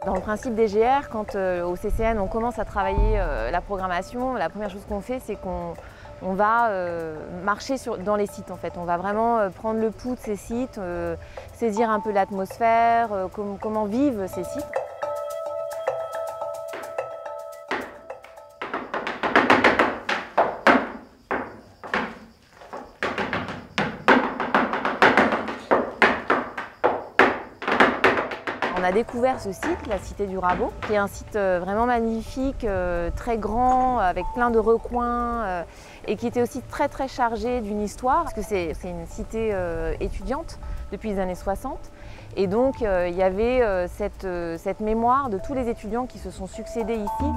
Dans le principe des GR, quand au CCN on commence à travailler la programmation, la première chose qu'on fait, c'est qu'on va marcher dans les sites en fait. On va vraiment prendre le pouls de ces sites, saisir un peu l'atmosphère, comment vivent ces sites. On a découvert ce site, la Cité du Rabot, qui est un site vraiment magnifique, très grand, avec plein de recoins et qui était aussi très chargé d'une histoire, parce que c'est une cité étudiante depuis les années 60. Et donc il y avait cette mémoire de tous les étudiants qui se sont succédés ici.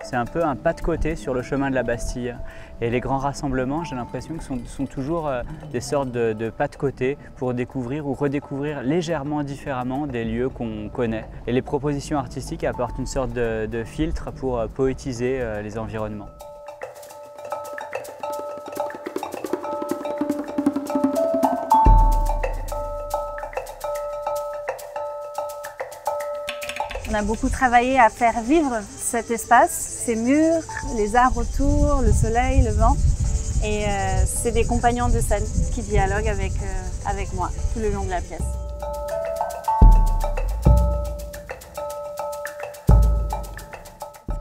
C'est un peu un pas de côté sur le chemin de la Bastille. Et les grands rassemblements, j'ai l'impression que sont toujours des sortes de pas de côté pour découvrir ou redécouvrir légèrement différemment des lieux qu'on connaît. Et les propositions artistiques apportent une sorte de filtre pour poétiser les environnements. On a beaucoup travaillé à faire vivre cet espace, ces murs, les arbres autour, le soleil, le vent. Et c'est des compagnons de scène qui dialoguent avec moi tout le long de la pièce.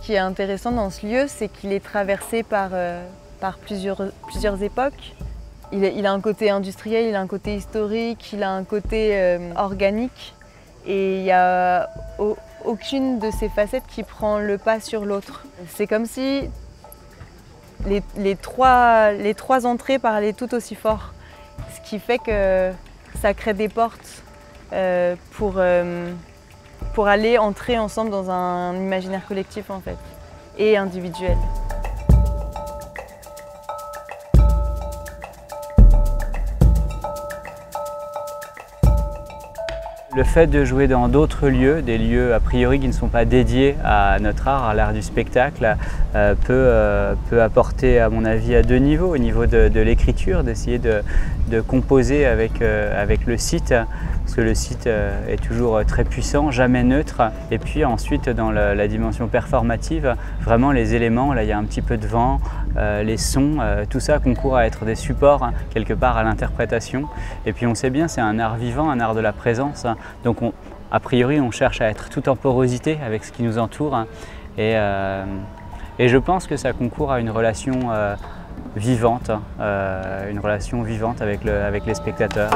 Ce qui est intéressant dans ce lieu, c'est qu'il est traversé par plusieurs époques. Il a un côté industriel, il a un côté historique, il a un côté organique. Et il n'y a aucune de ces facettes qui prend le pas sur l'autre. C'est comme si les trois entrées parlaient tout aussi fort. Ce qui fait que ça crée des portes pour aller entrer ensemble dans un imaginaire collectif en fait, et individuel. Le fait de jouer dans d'autres lieux, des lieux a priori qui ne sont pas dédiés à notre art, à l'art du spectacle, peut apporter à mon avis à deux niveaux. Au niveau de l'écriture, d'essayer de composer avec le site, parce que le site est toujours très puissant, jamais neutre. Et puis ensuite dans la dimension performative, vraiment les éléments, là il y a un petit peu de vent, les sons, tout ça concourt à être des supports quelque part à l'interprétation. Et puis on sait bien, c'est un art vivant, un art de la présence. Donc a priori on cherche à être tout en porosité avec ce qui nous entoure. Et je pense que ça concourt à une relation vivante, avec les spectateurs.